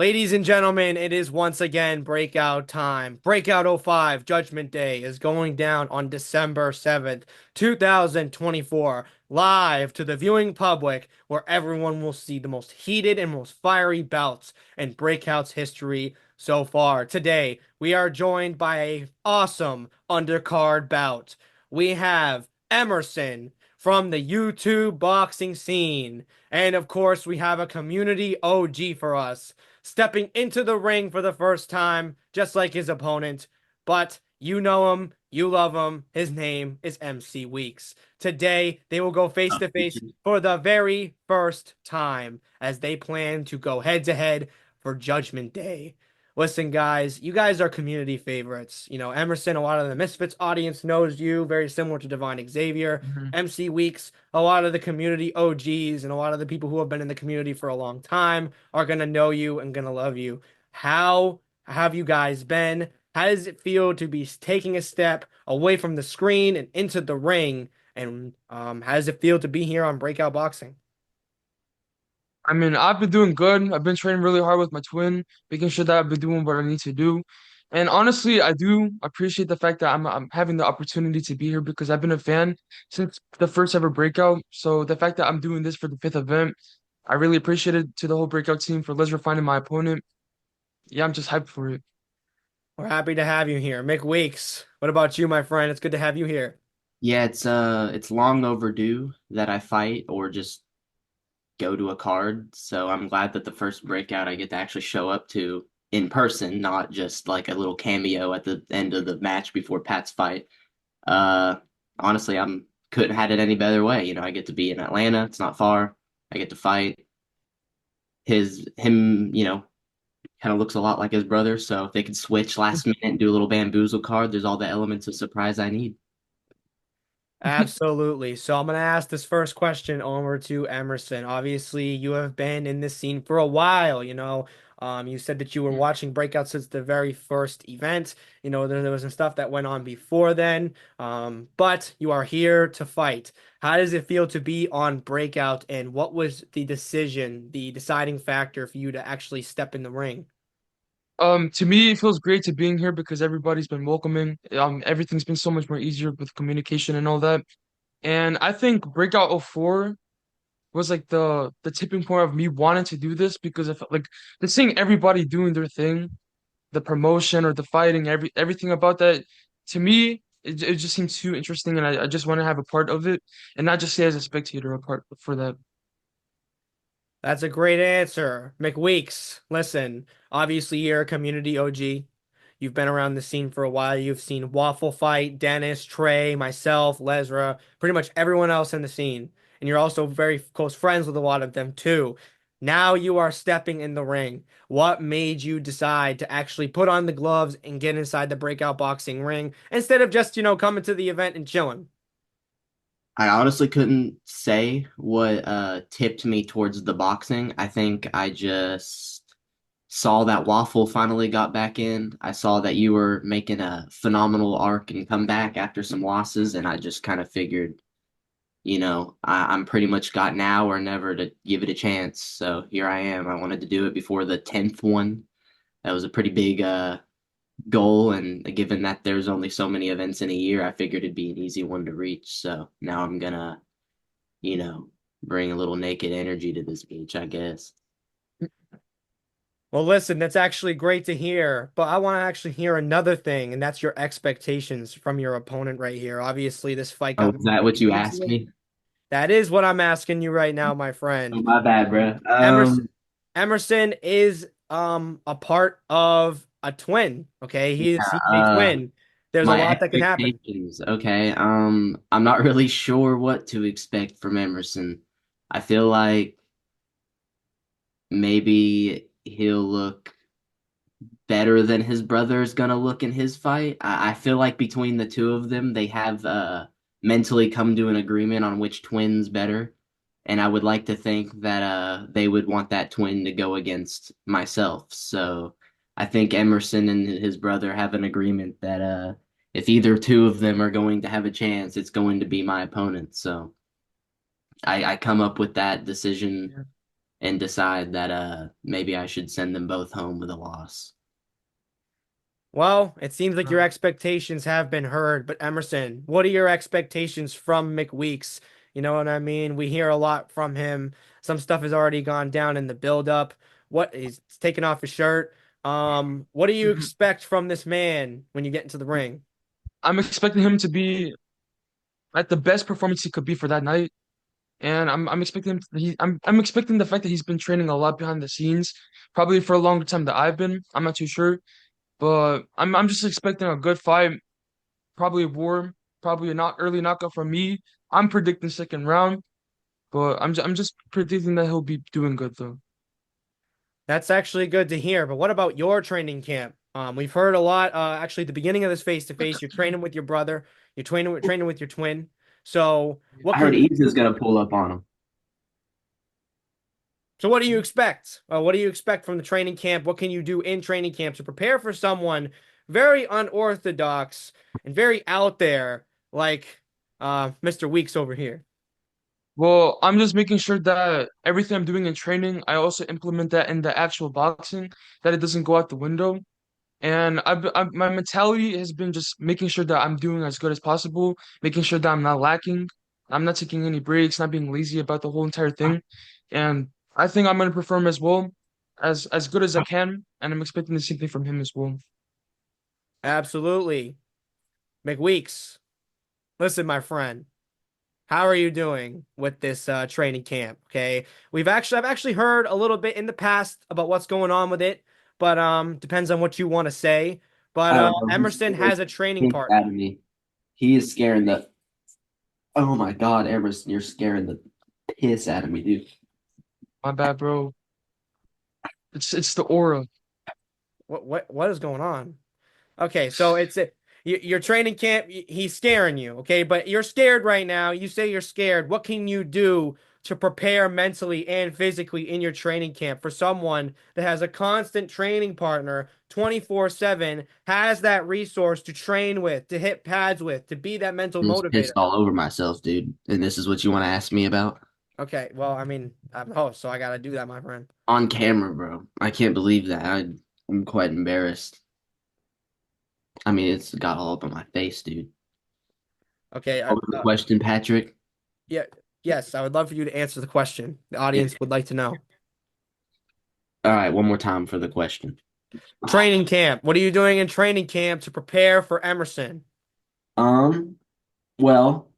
Ladies and gentlemen, it is once again breakout time. Breakout '05 Judgment Day is going down on December 7th, 2024, live to the viewing public, where everyone will see the most heated and most fiery bouts in Breakout's history so far. Today, we are joined by a awesome undercard bout. We have Emerson from the YouTube boxing scene. And of course, we have a community OG for us stepping into the ring for the first time, just like his opponent. But you know him, you love him. His name is Mcweeks. Today, they will go face to face for the very first time as they plan to go head to head for Judgment Day. Listen, guys, you guys are community favorites. You know, Emerson, a lot of the Misfits audience knows you, very similar to Divine Xavier. Mhm. Mcweeks, a lot of the community OGs and a lot of the people who have been in the community for a long time are going to know you and going to love you. How have you guys been? How does it feel to be taking a step away from the screen and into the ring? And how does it feel to be here on Breakout Boxing? I mean, I've been doing good. I've been training really hard with my twin, making sure that I've been doing what I need to do. And honestly, I do appreciate the fact that I'm having the opportunity to be here because I've been a fan since the first ever breakout. So the fact that I'm doing this for the fifth event, I really appreciate it to the whole breakout team for Les refining my opponent. Yeah, I'm just hyped for it. We're happy to have you here. Mick Weeks, what about you, my friend? It's good to have you here. Yeah, it's long overdue that I fight or just go to a card. So I'm glad that the first breakout I get to actually show up to in person, not just like a little cameo at the end of the match before Pat's fight. Uh Honestly, I'm couldn't had it any better way. I get to be in Atlanta, it's not far. I get to fight him, kind of looks a lot like his brother, so if they could switch last minute and do a little bamboozle card, there's all the elements of surprise I need. Absolutely. So I'm going to ask this first question over to Emerson. Obviously, you have been in this scene for a while, you know. You said that you were watching Breakout since the very first event. You know, there was some stuff that went on before then. But you are here to fight. How does it feel to be on Breakout, and what was the decision, the deciding factor for you to actually step in the ring? To me, it feels great to being here because everybody's been welcoming. Everything's been so much more easier with communication and all that. And I think Breakout '04 was like the tipping point of me wanting to do this because I felt like just seeing everybody doing their thing, the promotion or the fighting, everything about that, to me, it just seemed too interesting, and I just want to have a part of it and not just stay as a spectator a part for that. That's a great answer. McWeeks, listen, obviously you're a community OG. You've been around the scene for a while. You've seen Waffle Fight, Dennis, Trey, myself, Lesra, pretty much everyone else in the scene. And you're also very close friends with a lot of them too. Now you are stepping in the ring. What made you decide to actually put on the gloves and get inside the breakout boxing ring instead of just, coming to the event and chilling? I honestly couldn't say what tipped me towards the boxing. I think I just saw that Waffle finally got back in. I saw that you were making a phenomenal arc and comeback after some losses, and I just kind of figured, I'm pretty much got now or never to give it a chance. So here I am. I wanted to do it before the 10th one. That was a pretty big goal, and given that there's only so many events in a year, I figured it'd be an easy one to reach. So now I'm gonna, you know, bring a little naked energy to this beach, I guess. Well, listen, that's actually great to hear, but I want to actually hear another thing, and that's your expectations from your opponent right here. Obviously, this fight Oh, got is moved that a what few you weeks asked ago. me? That is what I'm asking you right now, my Oh, friend. my bad, bro. Emerson Emerson is a part of a twin, okay? He's a Uh, twin. There's a my lot that can happen. expectations. Okay. I'm not really sure what to expect from Emerson. I feel like maybe he'll look better than his brother is gonna look in his fight. I feel like between the two of them, they have mentally come to an agreement on which twin's better. And I would like to think that they would want that twin to go against myself. So I think Emerson and his brother have an agreement that if either two of them are going to have a chance, it's going to be my opponent. So I come up with that decision and decide that maybe I should send them both home with a loss. Well, it seems like your expectations have been heard, but Emerson, what are your expectations from Mcweeks? You know what I mean? We hear a lot from him. Some stuff has already gone down in the build-up. What he's taking off his shirt. What do you Mhm. expect from this man when you get into the ring? I'm expecting him to be at the best performance he could be for that night. And I'm expecting him I'm expecting the fact that he's been training a lot behind the scenes, probably for a longer time than I've been. I'm not too sure. But I'm just expecting a good fight, probably a war, probably a not early knockout from me. I'm predicting second round, but I'm just predicting that he'll be doing good though. That's actually good to hear. But what about your training camp? We've heard a lot. Actually, at the beginning of this face-to-face, you're training with your brother. You're training with your twin. So what I can heard you Ease is do? gonna pull up on him. So what do you expect? What do you expect from the training camp? What can you do in training camp to prepare for someone very unorthodox and very out there like Mr. Weeks over here? Well, I'm just making sure that everything I'm doing in training, I also implement that in the actual boxing, that it doesn't go out the window. And my mentality has been just making sure that I'm doing as good as possible, making sure that I'm not lacking, I'm not taking any breaks, not being lazy about the whole entire thing. And I think I'm gonna perform as well, as good as I can, and I'm expecting the same thing from him as well. Absolutely. McWeeks, listen, my friend. How are you doing with this training camp? Okay. I've actually heard a little bit in the past about what's going on with it, but depends on what you want to say. But I don't know. He Emerson scares has a the training piss out partner. of me. He is scaring the. Oh my God, Emerson, you're scaring the piss out of me, dude. My bad, bro. It's the aura. What is going on? Okay, so your training camp. He's scaring you, okay? But you're scared right now. You say you're scared. What can you do to prepare mentally and physically in your training camp for someone that has a constant training partner 24/7, has that resource to train with, to hit pads with, to be that mental I'm just motivator? pissed all over myself, dude. And this is what you want to ask me about? Okay, well, I mean, I'm a host, so I gotta do that, my friend. On camera, bro. I can't believe that. I'm quite embarrassed. I mean, it's got all up on my face, dude. Okay, What was the question, Patrick? yeah, yes, I would love for you to answer the question. The Yeah. audience would like to know. All right, one more time for the question. Training camp. What are you doing in training camp to prepare for Emerson? Um, well,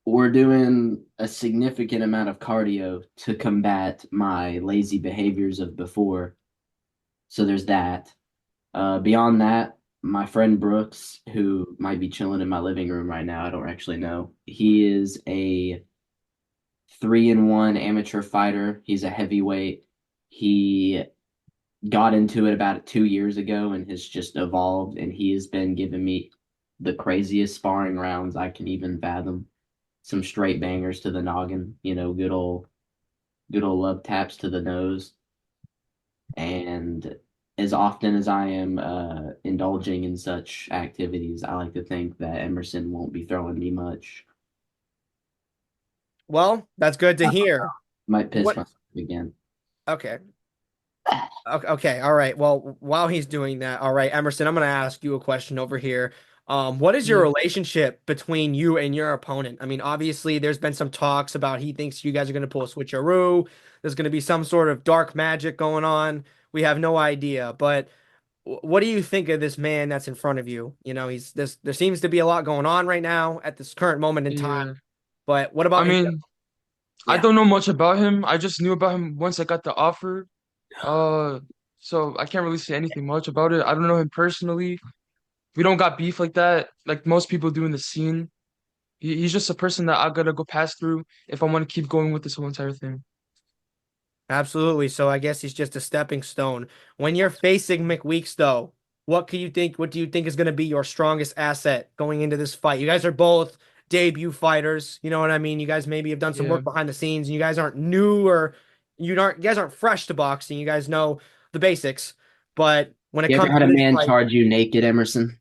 we're doing a significant amount of cardio to combat my lazy behaviors of before. So there's that. Beyond that, my friend Brooks, who might be chilling in my living room right now, I don't actually know. He is a 3-1 amateur fighter. He's a heavyweight. He got into it about 2 years ago and has just evolved, and he has been giving me the craziest sparring rounds I can even fathom. Some straight bangers to the noggin, good old love taps to the nose. And as often as I am indulging in such activities, I like to think that Emerson won't be throwing me much. Well, that's good to hear. Might piss What? myself again. Okay. Okay. Okay. All right. Well, while he's doing that, all right, Emerson, I'm going to ask you a question over here. What is your Yeah, relationship between you and your opponent? I mean, obviously, there's been some talks about he thinks you guys are going to pull a switcheroo. There's going to be some sort of dark magic going on. We have no idea. But what do you think of this man that's in front of you? You know, he's this. There seems to be a lot going on right now at this current moment in time. yeah. But what I about him? mean, I Yeah. don't know much about him. I just knew about him once I got the offer. Uh, so I can't really say anything much about it. I don't know him personally. We don't got beef like that, like most people do in the scene. He's just a person that I gotta go pass through if I want to keep going with this whole entire thing. Absolutely. So I guess he's just a stepping stone. When you're facing Mcweeks, though, what can you think? What do you think is going to be your strongest asset going into this fight? You guys are both debut fighters. You know what I mean? You guys maybe have done some Yeah, work behind the scenes, and you guys aren't new or you guys aren't fresh to boxing. You guys know the basics. But when it You ever comes had to a this man fight, charge you naked, Emerson?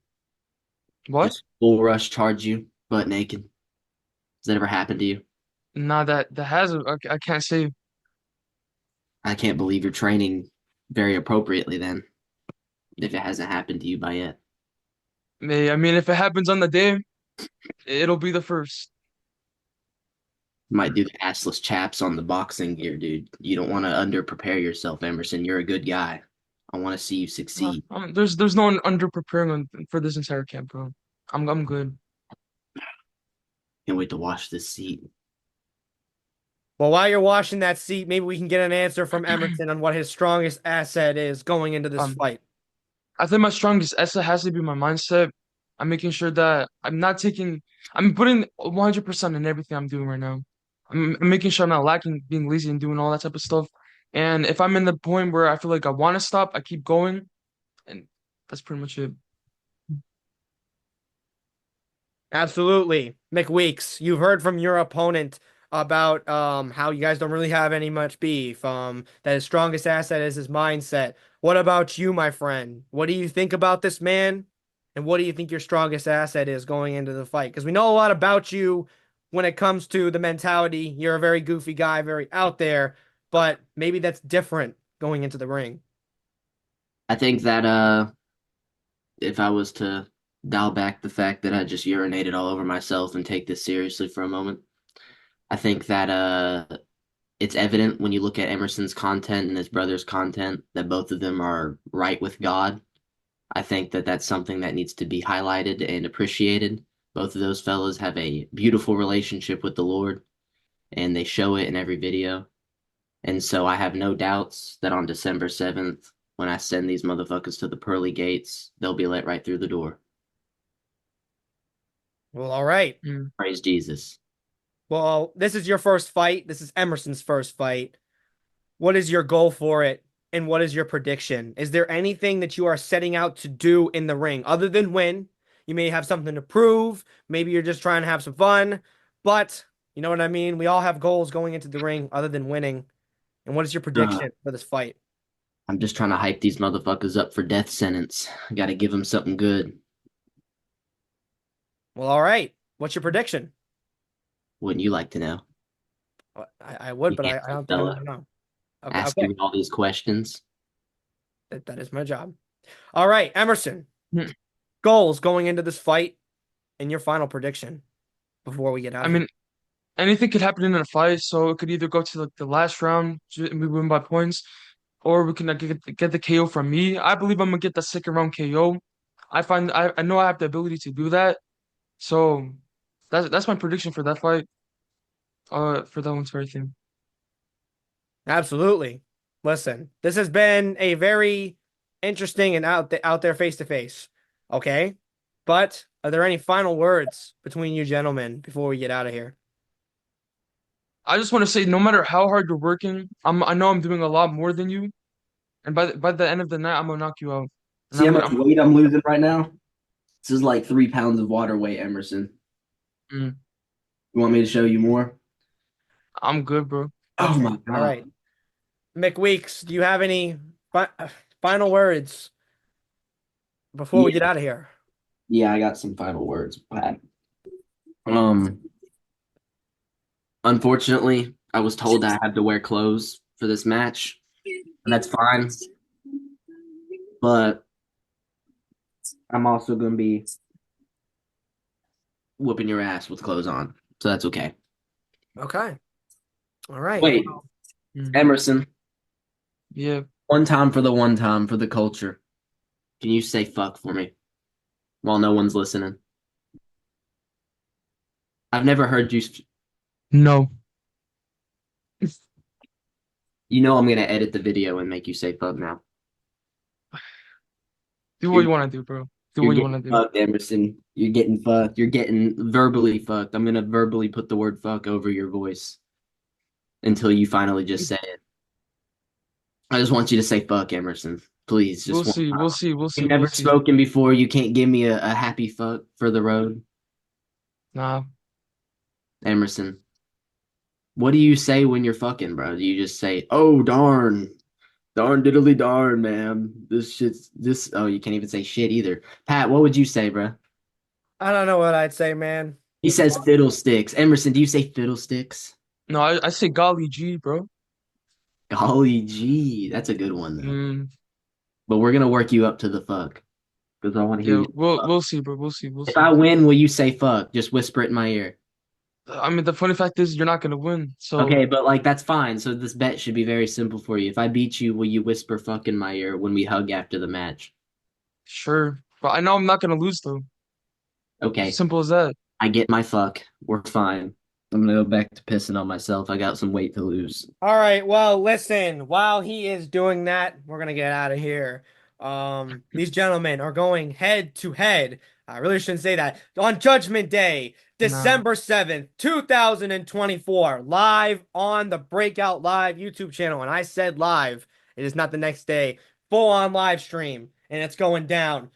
what? Just full rush charge you butt naked? Has that ever happened to you? Nah, that has I can't say. I can't believe you're training very appropriately then, if it hasn't happened to you by yet. I mean, if it happens on the day, it'll be the first. You might do the assless chaps on the boxing gear, dude. You don't want to under prepare yourself, Emerson. You're a good guy. I want to see you succeed. There's no under preparing for this entire camp, bro. I'm good. Can't wait to wash this seat. Well, while you're washing that seat, maybe we can get an answer from Emerson on what his strongest asset is going into this Um, fight. I think my strongest asset has to be my mindset. I'm making sure that I'm putting 100% in everything I'm doing right now. I'm making sure I'm not lacking, being lazy and doing all that type of stuff. And if I'm in the point where I feel like I want to stop, I keep going, and that's pretty much it. Absolutely. Mcweeks, you've heard from your opponent about how you guys don't really have any much beef, that his strongest asset is his mindset. What about you, my friend? What do you think about this man? And what do you think your strongest asset is going into the fight? Because we know a lot about you when it comes to the mentality. You're a very goofy guy, very out there, but maybe that's different going into the ring. I think that if I was to dial back the fact that I just urinated all over myself and take this seriously for a moment, I think that it's evident when you look at Emerson's content and his brother's content that both of them are right with God. I think that that's something that needs to be highlighted and appreciated. Both of those fellas have a beautiful relationship with the Lord, and they show it in every video. And so I have no doubts that on December 7th, when I send these motherfuckers to the pearly gates, they'll be let right through the door. Well, all right. Mm. Praise Jesus. Well, this is your first fight. This is Emerson's first fight. What is your goal for it? And what is your prediction? Is there anything that you are setting out to do in the ring other than win? You may have something to prove. Maybe you're just trying to have some fun. But you know what I mean? We all have goals going into the ring other than winning. And what is your Uh, prediction for this fight? I'm just trying to hype these motherfuckers up for death sentence. I gotta give them something good. Well, all right. What's your prediction? Wouldn't you like to know? I would, You but I handsome don't think I want fella to know. Okay, okay. asking me all these questions. That is my job. All right, Emerson. Mm. Goals going into this fight and your final prediction before we get out I of here. mean, anything could happen in a fight, so it could either go to like the last round and we win by points, or we can get the KO from me. I believe I'm gonna get the second round KO. I know I have the ability to do that, so that's my prediction for that fight. For that entire thing. Absolutely. Listen, this has been a very interesting and out there face to face. Okay, but are there any final words between you gentlemen before we get out of here? I just want to say, no matter how hard you're working, I know I'm doing a lot more than you, and by the end of the night, I'm gonna knock you out, and See how much weight I'm losing right now? This is like 3 pounds of water weight, Emerson. mm, You want me to show you more? I'm good, bro. Oh Okay, my all God. right. Mcweeks, do you have any final words before we Yeah, get out of here? yeah, I got some final words, Pat. Um, Unfortunately, I was told I had to wear clothes for this match, and that's fine. But I'm also gonna be whooping your ass with clothes on, so that's okay. Okay, all right. Wait, Mm, Emerson, yeah, one time for the culture. Can you say fuck for me while no one's listening? I've never heard you. no, You know I'm gonna edit the video and make you say fuck now. do what You're you want to do, bro. Do you're what you getting want to do. fucked, Emerson. You're getting fucked. You're getting verbally fucked. I'm gonna verbally put the word fuck over your voice until you finally just say it. I just want you to say fuck, Emerson. Please, We'll just one see, time. we'll see, we'll see, You've we'll never see. spoken before. You can't give me a happy fuck for the road, Nah, Emerson. What do you say when you're fucking, bro? Do you just say, "Oh darn, darn diddly darn, man. This shit's this." Oh, you can't even say shit either. Pat, what would you say, bro? I don't know what I'd say, man. He says fiddlesticks. Emerson, do you say fiddlesticks? no, I say golly gee, bro. Golly gee, that's a good one though. Mm, But we're gonna work you up to the fuck because I want to hear yeah, you. we'll see, bro. We'll If see. I win, will you say fuck? Just whisper it in my ear. I mean, the funny fact is you're not gonna win. So Okay, but like that's fine. So this bet should be very simple for you. If I beat you, will you whisper fuck in my ear when we hug after the match? sure. But I know I'm not gonna lose though. Okay, Simple as that. I get my fuck. We're fine. I'm gonna go back to pissing on myself. I got some weight to lose. All right, well, listen, while he is doing that, we're gonna get out of here. These gentlemen are going head to head. I really shouldn't say that. On Judgment Day, Nah. December 7th, 2024, live on the Breakout Live YouTube channel. And I said live, it is not the next day. Full on live stream, and it's going down.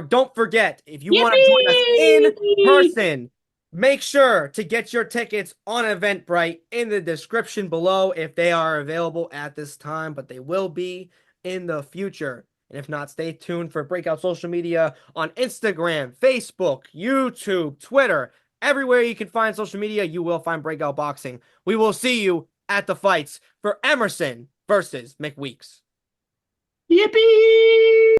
Don't forget, if you want to join us in Yippee! person, make sure to get your tickets on Eventbrite in the description below if they are available at this time, but they will be in the future. And if not, stay tuned for Breakout social media on Instagram, Facebook, YouTube, Twitter. Everywhere you can find social media, you will find Breakout Boxing. We will see you at the fights for Emerson versus Mcweeks. Yippee!